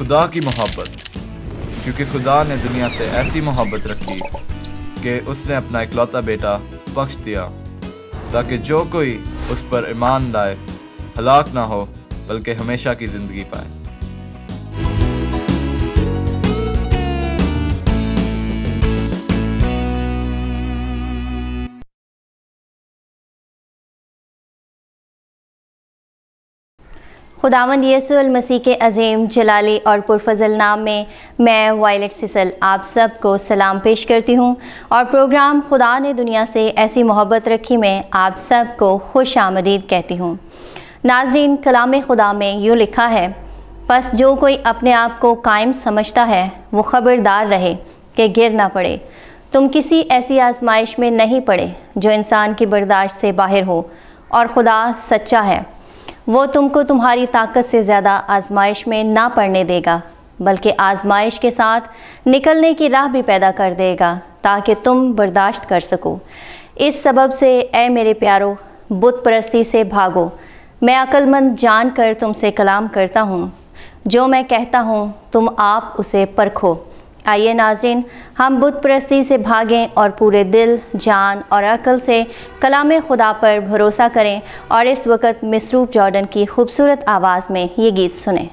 खुदा की मोहब्बत, क्योंकि खुदा ने दुनिया से ऐसी मोहब्बत रखी कि उसने अपना इकलौता बेटा बख्श दिया, ताकि जो कोई उस पर ईमान लाए हलाक ना हो बल्कि हमेशा की ज़िंदगी पाए। खुदावंद यीशु अल मसीह के अजीम जलाली और पुरफजल नाम में मैं वायलेट सिसल आप सब को सलाम पेश करती हूँ और प्रोग्राम खुदा ने दुनिया से ऐसी मोहब्बत रखी में आप सब को खुश आमदीद कहती हूँ। नाजरीन, कलाम खुदा में यूँ लिखा है, बस जो कोई अपने आप को कायम समझता है वो ख़बरदार रहे कि गिर ना पड़े। तुम किसी ऐसी आजमाइश में नहीं पड़े जो इंसान की बर्दाश्त से बाहर हो, और खुदा सच्चा है, वो तुमको तुम्हारी ताकत से ज़्यादा आजमाइश में ना पड़ने देगा, बल्कि आजमाइश के साथ निकलने की राह भी पैदा कर देगा ताकि तुम बर्दाश्त कर सको। इस सबब से ए मेरे प्यारो, बुत परस्ती से भागो। मैं अक्लमंद जान कर तुमसे कलाम करता हूँ, जो मैं कहता हूँ तुम आप उसे परखो। आइए नाज़रीन, हम बुत परस्ती से भागें और पूरे दिल, जान और अक्ल से कलाम खुदा पर भरोसा करें और इस वक्त मिसरूफ जॉर्डन की खूबसूरत आवाज़ में ये गीत सुनें।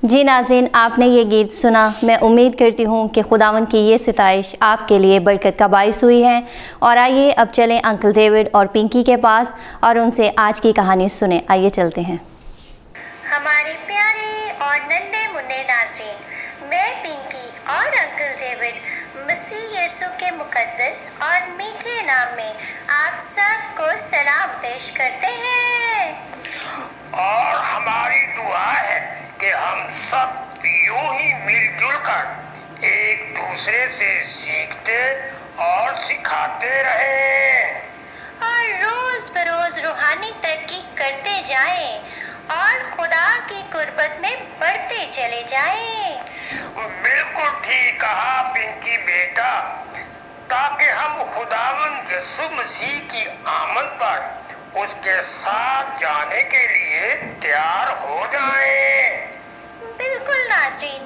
जी नाज़रीन, आपने ये गीत सुना। मैं उम्मीद करती हूँ कि खुदावंद की ये सिताइश आपके लिए बरकत का बाइस हुई है। और आइए अब चलें अंकल डेविड और पिंकी के पास और उनसे आज की कहानी सुने। आइए चलते हैं। हमारे प्यारे और नन्हे मुन्ने नाज़रीन, मैं पिंकी और अंकल डेविड मसीह यीशु के मुकद्दस और मीठे नाम में आप सबको सलाम पेश करते हैं। और हमारी दुआ है कि हम सब यूं ही मिलजुल कर एक दूसरे से सीखते और सिखाते रहें और रोज बरोज रूहानी तरक्की करते जाएं और खुदा की कुर्बत में बढ़ते चले जाएं। बिल्कुल ठीक कहा पिंकी बेटा, ताकि हम खुदावंद यीशु मसीह की आमद पर उसके साथ जाने के लिए तैयार हो जाएं। बिल्कुल नाज़रीन,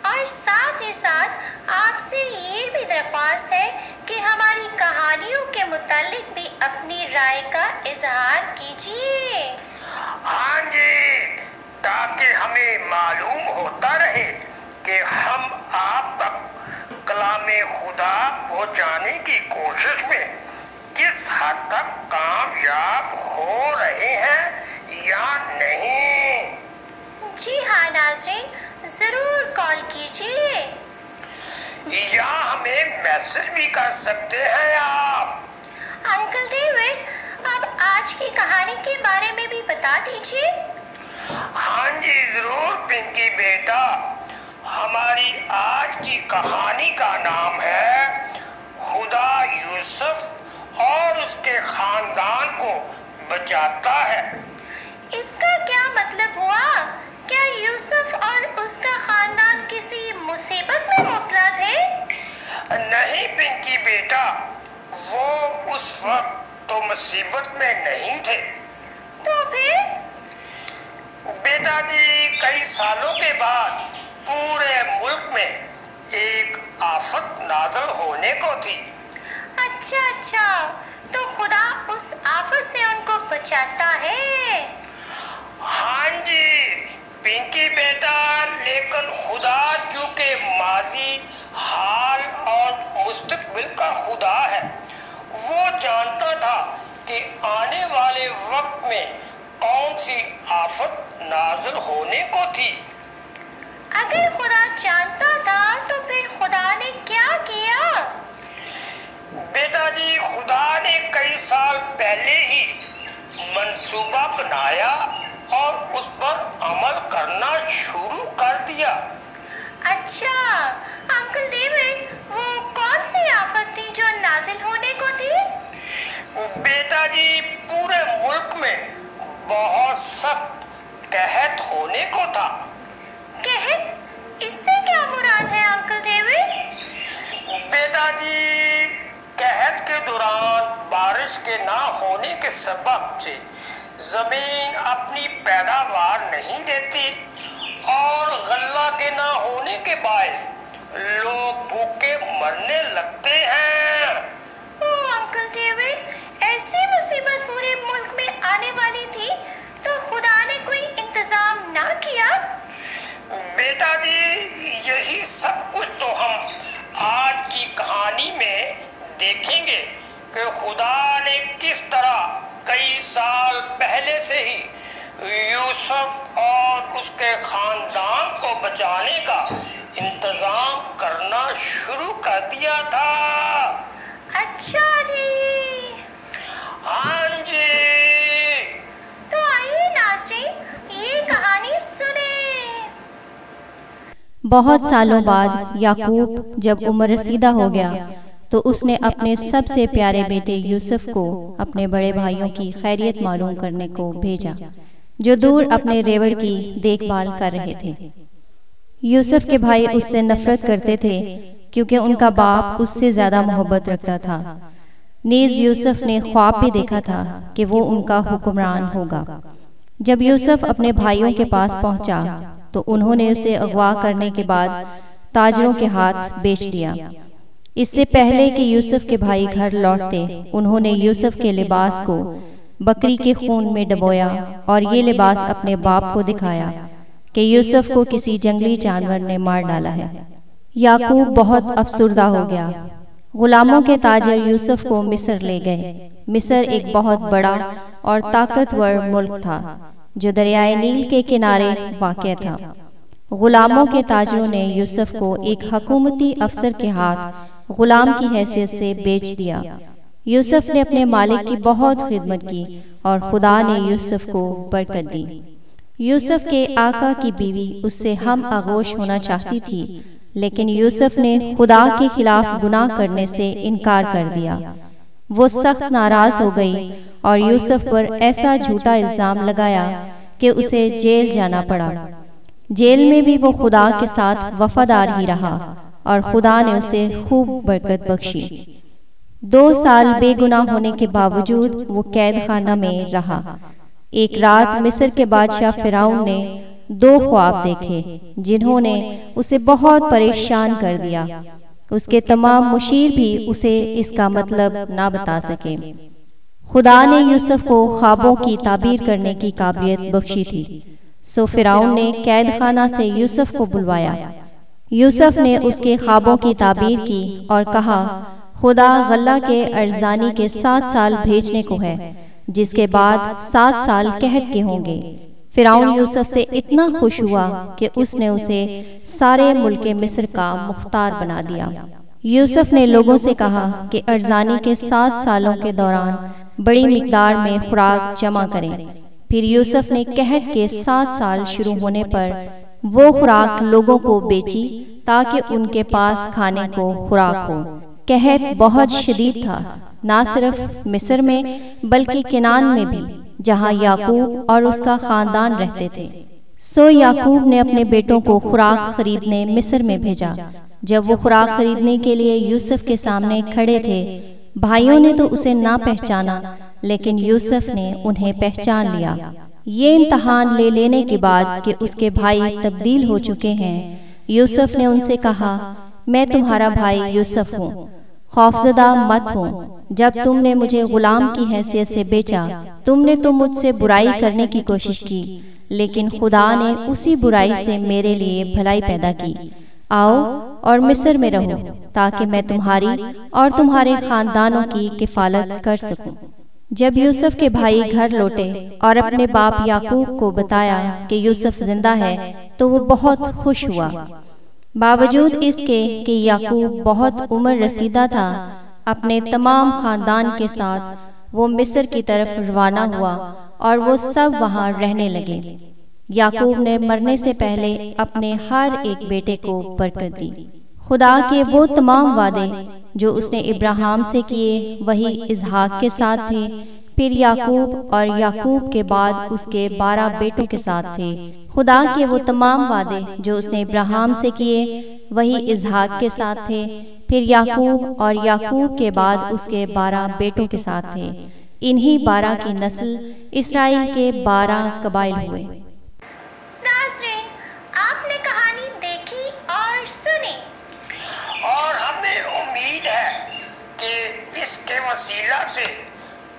और साथ ही साथ आपसे ये भी दरख्वास्त है कि हमारी कहानियों के मुतालिक भी अपनी राय का इजहार कीजिए। हाँ जी, ताकि हमें मालूम होता रहे कि हम आप तक कलामे खुदा पहुंचाने की कोशिश में किस हद तक कामयाब हो रहे हैं या नहीं। जी हाँ नाज़रीन, ज़रूर कॉल कीजिए या हमें मैसेज भी कर सकते हैं आप। अंकल डेविड, अब आज की कहानी के बारे में भी बता दीजिए। हाँ जी जरूर पिंकी बेटा, हमारी आज की कहानी का नाम है खुदा यूसुफ और उसके खानदान को बचाता है। इसका क्या मतलब हुआ? क्या यूसुफ और उसका खानदान किसी मुसीबत में मुब्तला थे? नहीं पिंकी बेटा, वो उस वक्त तो मुसीबत में नहीं थे। तो फिर? बेटा जी, कई सालों के बाद पूरे मुल्क में एक आफत नाज़िल होने को थी। अच्छा, तो खुदा उस आफत से उनको बचाता है। हाँ जी पिंकी बेटा, लेकिन खुदा चूँकि माजी, हाल और मुस्तकबिल का खुदा है, वो जानता था कि आने वाले वक्त में कौन सी आफत नाज़िल होने को थी। अगर खुदा जानता था तो फिर खुदा ने क्या किया? बेटा जी, खुदा ने कई साल पहले ही मंसूबा बनाया और उस पर अमल करना शुरू कर दिया। अच्छा अंकल डेविड, वो कौन सी आफत थी जो नाजिल होने को थी? बेटा जी, पूरे मुल्क में बहुत सख्त कहत होने को था। कहत? इससे क्या मुराद है अंकल डेविड? बेटा जी, कहत के दौरान बारिश के ना होने के सबब से जमीन अपनी पैदावार नहीं देती और गल्ला के ना होने के बायस लोग भूखे मरने लगते हैं। ओह अंकल डेविड, ऐसी मुसीबत पूरे मुल्क में आने वाली थी तो खुदा ने कोई इंतजाम ना किया? बेटा जी, यही सब कुछ तो हम आज की कहानी में देखेंगे कि खुदा ने किस तरह कई साल पहले से ही यूसुफ और उसके खानदान को बचाने का इंतजाम करना शुरू कर दिया था। अच्छा जी। हाँ जी। तो आइए नाज़रीन, ये कहानी सुने। बहुत सालों बाद याकूब जब उम्र रसीदा हो गया तो उसने अपने सबसे प्यारे बेटे यूसुफ को अपने बड़े भाइयों की खैरियत मालूम करने को भेजा, जो दूर अपने रेवड़ की देखभाल कर रहे थे। यूसुफ के भाई उससे नफरत करते थे क्योंकि उनका बाप उससे ज्यादा मोहब्बत रखता था। नीज यूसुफ ने ख्वाब भी देखा था कि वो उनका हुक्मरान होगा। जब यूसुफ अपने भाइयों के पास पहुंचा तो उन्होंने उसे अगवा करने के बाद ताजरों के हाथ बेच दिया। इससे पहले कि यूसुफ के भाई घर लौटते, उन्होंने यूसुफ के लिबास को बकरी के खून में डुबोया और ये लिबास अपने बाप को दिखाया कि यूसुफ को किसी जंगली जानवर ने मार डाला है। याकूब बहुत अफसुर्दा हो गया। गुलामों के ताजर यूसुफ को मिस्र ले गए। मिस्र एक बहुत बड़ा और ताकतवर मुल्क था जो दरियाए नील के किनारे वाक़ था। गुलामों के ताजरों ने यूसुफ को एक हुकूमती अफसर के हाथ गुलाम की हैसियत से बेच दिया। यूसुफ ने अपने मालिक की बहुत खिदमत की और खुदा ने यूसुफ को बरकत दी। यूसुफ के आका की बीवी उससे हम आगोश होना चाहती थी, लेकिन यूसुफ ने खुदा के खिलाफ गुनाह करने से इनकार कर दिया। वो सख्त नाराज हो गई और यूसुफ पर ऐसा झूठा इल्जाम लगाया कि उसे जेल जाना पड़ा। जेल में भी वो खुदा के साथ वफादार ही रहा और खुदा ने उसे खूब बरकत बख्शी। 2 साल बेगुनाह होने के बावजूद वो कैद खाना में रहा। एक रात मिस्र के बादशाह फिरौन ने 2 ख्वाब देखे जिन्होंने उसे बहुत परेशान कर दिया। उसके तमाम मुशीर भी उसे इसका मतलब ना बता सके। खुदा ने यूसुफ को ख्वाबों की ताबीर करने की काबिलियत बख्शी थी। सो फिरौन ने कैद खाना से यूसुफ को बुलवाया। यूसुफ ने उसके ख्वाबों की ताबीर की और कहा, खुदा गल्ला के अर्जानी के 7 साल भेजने को है, जिसके बाद 7 साल कहत के होंगे। फिरौन यूसुफ से इतना खुश हुआ कि उसने उसे सारे मुल्क मिस्र का मुख्तार बना दिया। यूसुफ ने लोगों से कहा कि अर्जानी के 7 सालों के दौरान बड़ी मिकदार में खुराक जमा करें। फिर यूसुफ ने कहत के 7 साल शुरू होने पर वो खुराक लोगों को बेची ताकि उनके पास खाने को खुराक हो। कहत बहुत शदीद था, ना सिर्फ मिस्र में बल्कि केनान में भी, जहाँ याकूब और उसका खानदान रहते थे। सो याकूब ने अपने बेटों को खुराक खरीदने मिस्र में भेजा। जब वो खुराक खरीदने के लिए यूसुफ के सामने खड़े थे, भाइयों ने तो उसे ना पहचाना, लेकिन यूसुफ ने उन्हें पहचान लिया। ये इम्तहान ले लेने के बाद कि उसके भाई तब्दील हो चुके हैं, यूसुफ ने उनसे कहा, मैं तुम्हारा भाई यूसुफ हूँ, खौफजदा मत हो। जब तुमने मुझे गुलाम की हैसियत से बेचा, तुमने तो मुझसे बुराई करने की कोशिश की, लेकिन खुदा ने उसी बुराई से मेरे लिए भलाई पैदा की। आओ और मिस्र में रहो, ताकि मैं तुम्हारी और तुम्हारे खानदानों की किफालत कर सकूं। जब यूसुफ के भाई घर लौटे और अपने बाप याकूब को बताया कि यूसुफ जिंदा है, तो वो बहुत खुश हुआ। बावजूद इसके कि याकूब बहुत उम्र रसीदा था, अपने तमाम खानदान के साथ वो मिस्र की तरफ रवाना हुआ और वो सब वहाँ रहने लगे। याकूब ने मरने से पहले अपने हर एक बेटे को बरकत दी। खुदा के वो तमाम वादे जो उसने इब्राहिम से किए, वही इसहाक के साथ थे, फिर याकूब और याकूब के बाद उसके 12 बेटों के साथ थे। खुदा के वो तमाम वादे जो उसने इब्राहिम से किए, वही इसहाक के साथ थे, फिर याकूब और याकूब के बाद उसके 12 बेटों के साथ थे। इन्हीं 12 की नस्ल इसराइल के 12 कबाइल हुए। नाज़रीन, आपने कहानी देखी और सुनी, और हमें उम्मीद है कि इसके वसीला से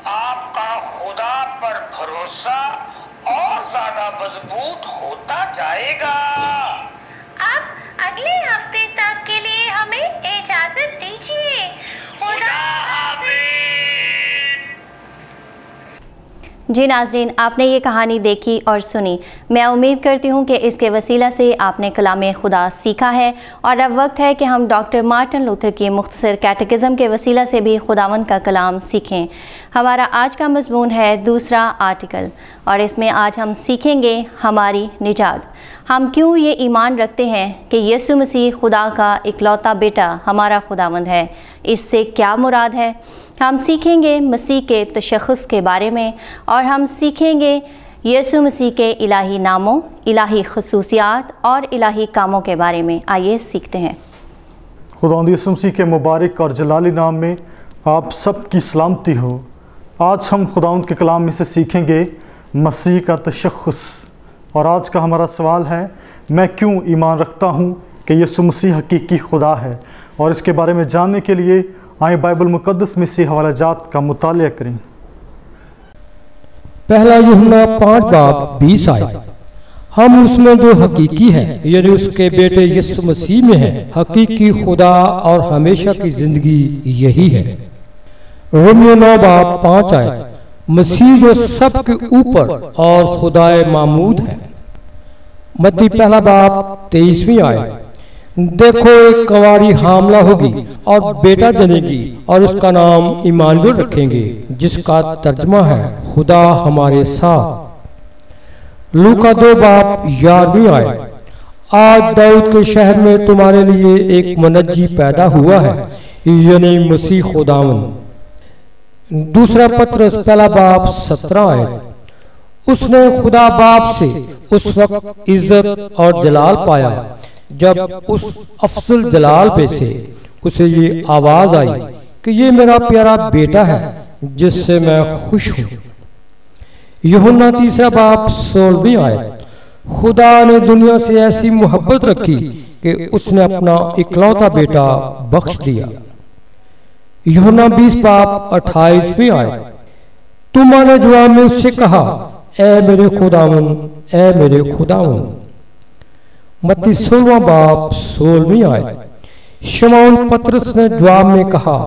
आपका खुदा पर भरोसा और ज्यादा मजबूत होता जाएगा। अब अगले हफ्ते तक के लिए हमें इजाजत दीजिए। खुदा हाफिज़। जी नाज़रीन, आपने ये कहानी देखी और सुनी। मैं उम्मीद करती हूँ कि इसके वसीला से आपने कलाम खुदा सीखा है, और अब वक्त है कि हम डॉक्टर मार्टिन लूथर की मुख्तसर कैटेकिज़्म के वसीला से भी खुदावंद का कलाम सीखें। हमारा आज का मज़मून है दूसरा आर्टिकल, और इसमें आज हम सीखेंगे हमारी निजात। हम क्यों ये ईमान रखते हैं कि यीशु मसीह खुदा का इकलौता बेटा हमारा खुदावंद है, इससे क्या मुराद है। हम सीखेंगे मसीह के तशख़्ख़ुस के बारे में, और हम सीखेंगे यीशु मसीह के इलाही नामों, इलाही खसूसियात और इलाही कामों के बारे में। आइए सीखते हैं। खुदावंद यीशु मसीह के मुबारक और जलाली नाम में आप सब की सलामती हो। आज हम खुदावंद के कलाम में से सीखेंगे मसीह का तशख़्ख़ुस, और आज का हमारा सवाल है, मैं क्यों ईमान रखता हूँ कि यीशु मसीह हकीकी खुदा है। और इसके बारे में जानने के लिए आए बाइबल मुक़द्दस में से हवाला जात का मुतालिया करें। पहला यूहन्ना 5 बाब 20 आयत। हम उसमें जो हकीकी है, यानी उसके बेटे यीशु मसीह में है, हकीकी खुदा और हमेशा की जिंदगी यही है। रोमियो 9 बाब 5 आयत। मसीह जो सबके ऊपर और खुदाए मामूद है। मत्ती 1 बाब 23वीं आयत। देखो एक कंवारी हामला होगी और बेटा जनेगी और उसका नाम इमानुएल रखेंगे, जिसका तर्जमा है खुदा हमारे साथ। लूका 2 बाब 11वीं आयत। आज दाऊद के शहर में तुम्हारे लिए एक मुनज्जी पैदा हुआ है, यानी मसीह खुदावन। दूसरा पत्रस पहला बाब 17 आयत। उसने खुदा बाप से उस वक्त इज्जत और जलाल पाया जब उस अफजल जलाल पे से उसे ये आवाज आई कि ये मेरा प्यारा बेटा है जिससे मैं खुश हूं। यूहन्ना 3 बाब 16वीं आयत। खुदा ने दुनिया से ऐसी मोहब्बत रखी कि उसने अपना इकलौता बेटा बख्श दिया। यूहन्ना 20 बाब 28वीं आयत। तुम्हारे जवाब में उससे कहा, ऐ मेरे खुदावन, ऐ मेरे खुदावन। मत्ती 16वां बाब 16वीं आयत। शमौन पतरस ने जवाब में कहा,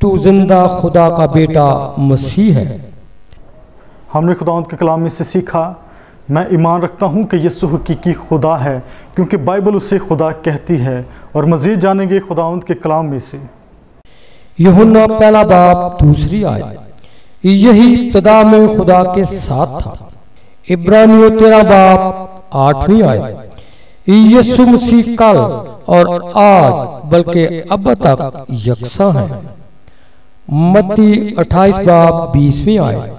तू जिंदा खुदा का बेटा मसीह है। हमने खुदावंद के कलाम में से सीखा, मैं ईमान रखता हूँ कि यीशु हकीकी खुदा है, क्योंकि बाइबल उसे खुदा कहती है। और मज़ीद जानेंगे खुदावंद के कलाम में से। यूहन्ना पहला बाब 2 आयत। यही इब्तिदा में खुदा के साथ था। इब्रानियों 13 बाब 8वीं आयत। यीशु मसीह कल और आज बल्कि अब तक यकसा है। मत्ती 28 बाब 20वीं आयत।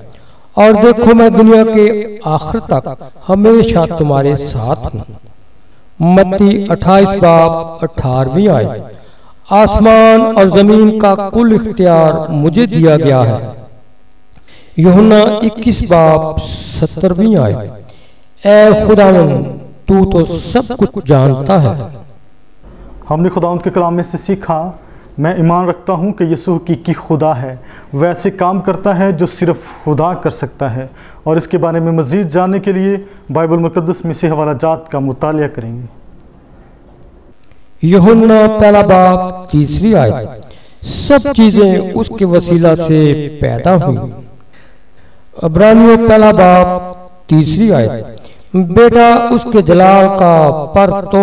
और देखो मैं दुनिया के आखिर तक हमेशा तुम्हारे साथ हूँ। मत्ती 28 बाब 18वीं आयत। आसमान और जमीन का कुल इख्तियार मुझे दिया गया है। यूहन्ना 21 बाब 70वीं आयत। ऐ खुदावन, तू तो सब कुछ जानता है। हमने खुदावंद के कलाम में से सीखा, मैं ईमान रखता हूँ कि यीशु हकीकी खुदा है। वह ऐसे काम करता है जो सिर्फ खुदा कर सकता है। और इसके बारे में मज़ीद जानने के लिए बाइबल मुक़द्दस में से हवाला जात का मुतालिया करेंगे। यूहन्ना पहला बाब 3 आयत। सब चीजें उसके वसीला से पैदा हुई। इब्रानियों पहला बाब 3 आयत। बेटा उसके जलाल का पर तो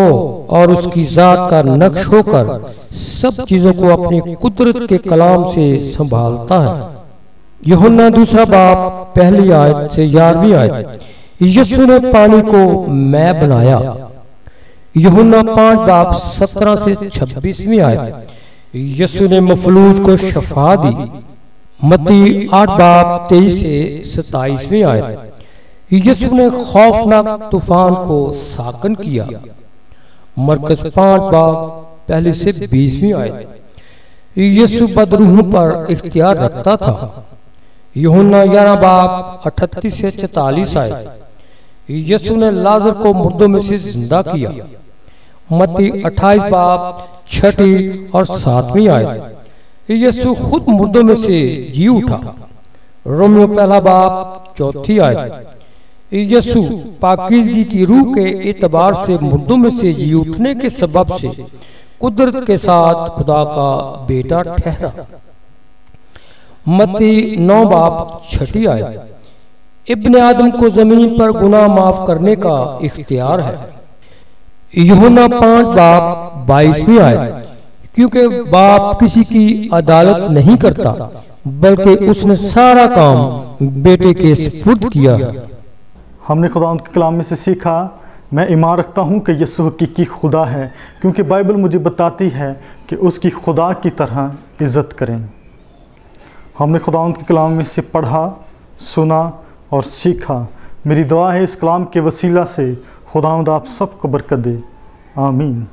और उसकी जात का नक्श होकर सब चीजों को अपनी कुदरत के कलाम से संभालता है। यूहन्ना 2 बाब 1 आयत से 11वीं आयत। यीशु ने पानी को मैं बनाया। यूहन्ना 5 बाब 17 से 26वीं आयत। यीशु ने मफलूज को शफा दी। मत्ती 8 बाब 23 से 27वीं आयत। यीशु ने खौफनाक तूफान को साकन किया। मरकस 5 बाब 1 से 20वीं आयत। यीशु बदरूहों पर इख्तियार रखता था। यूहन्ना 11 बाब 38 से 44 आयत। यीशु ने लाजर को मुर्दों में से जिंदा किया। मत्ती 28 बाब 6 और 7वीं आयत। यीशु खुद मुर्दों में से जी उठा। रोमियो पहला बाब 4 आयत। यीशु पाकीज़गी की रूह के एतबार से मुर्दों में से जी उठने के सबब से कुदरत के साथ खुदा का बेटा ठहरा। मत्ती 9 बाब 6 आयत। इब्ने आदम को जमीन पर गुनाह माफ करने का इख्तियार है। यूहन्ना 5 बाब 22वीं आयत। क्योंकि बाप किसी की अदालत नहीं करता, बल्कि उसने सारा काम बेटे के सुपुर्द किया है। हमने खुदावंद के कलाम में से सीखा, मैं ईमान रखता हूँ कि यीशु हकीकी खुदा है, क्योंकि बाइबल मुझे बताती है कि उसकी खुदा की तरह इज़्ज़त करें। हमने खुदावंद के कलाम में से पढ़ा, सुना और सीखा। मेरी दुआ है इस कलाम के वसीला से खुदावंद आप सबको बरकत दे। आमीन।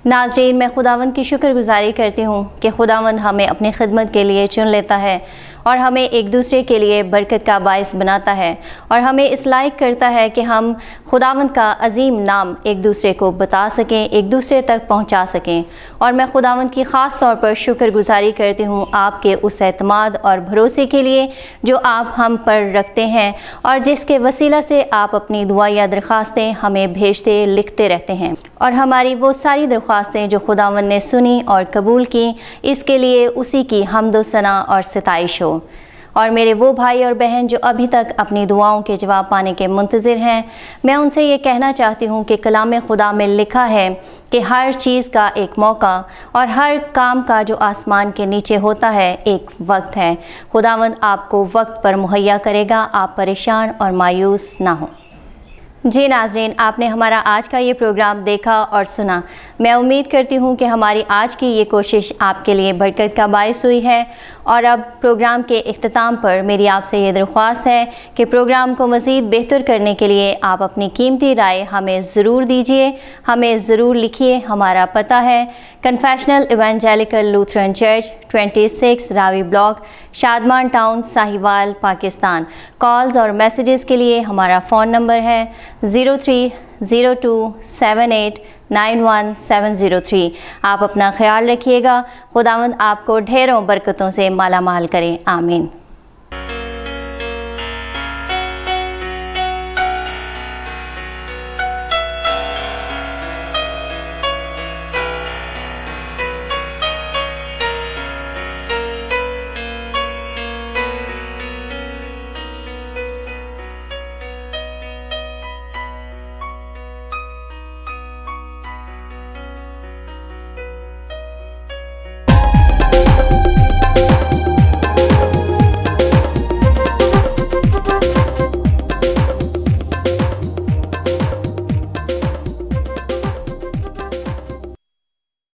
नाज़रीन, मैं खुदावंद की शुक्रगुजारी करती हूँ कि खुदावंद हमें अपनी खिदमत के लिए चुन लेता है और हमें एक दूसरे के लिए बरकत का बायस बनाता है और हमें इस लायक करता है कि हम खुदावंद का अजीम नाम एक दूसरे को बता सकें, एक दूसरे तक पहुंचा सकें। और मैं खुदावंद की ख़ास तौर पर शुक्रगुजारी करती हूं आपके उस एतमाद और भरोसे के लिए जो आप हम पर रखते हैं और जिसके वसीला से आप अपनी दुआ या दरख्वास्तें हमें भेजते लिखते रहते हैं। और हमारी वो सारी दरख्वास्तें जो खुदावंद ने सुनी और कबूल की, इसके लिए उसी की हम्दो सना और सिताइश हो। और मेरे वो भाई और बहन जो अभी तक अपनी दुआओं के जवाब पाने के मुंतज़िर हैं, मैं उनसे ये कहना चाहती हूँ कि कलाम खुदा में लिखा है कि हर चीज़ का एक मौका और हर काम का जो आसमान के नीचे होता है एक वक्त है। खुदावंद आपको वक्त पर मुहैया करेगा, आप परेशान और मायूस ना हो। जी नाज़रीन, आपने हमारा आज का ये प्रोग्राम देखा और सुना। मैं उम्मीद करती हूँ कि हमारी आज की ये कोशिश आपके लिए बरकत का बायस हुई है। और अब प्रोग्राम के इख्तिताम पर मेरी आपसे ये दरख्वास्त है कि प्रोग्राम को मज़ीद बेहतर करने के लिए आप अपनी कीमती राय हमें ज़रूर दीजिए, हमें ज़रूर लिखिए। हमारा पता है confessional evangelical Lutheran church 26 Ravi block, Shadman town, Sahiwal, Pakistan. Calls और मैसेजेस के लिए हमारा फ़ोन नंबर है 0302789173। आप अपना ख्याल रखिएगा। खुदावंद आपको ढेरों बरकतों से माला माल करें। आमीन।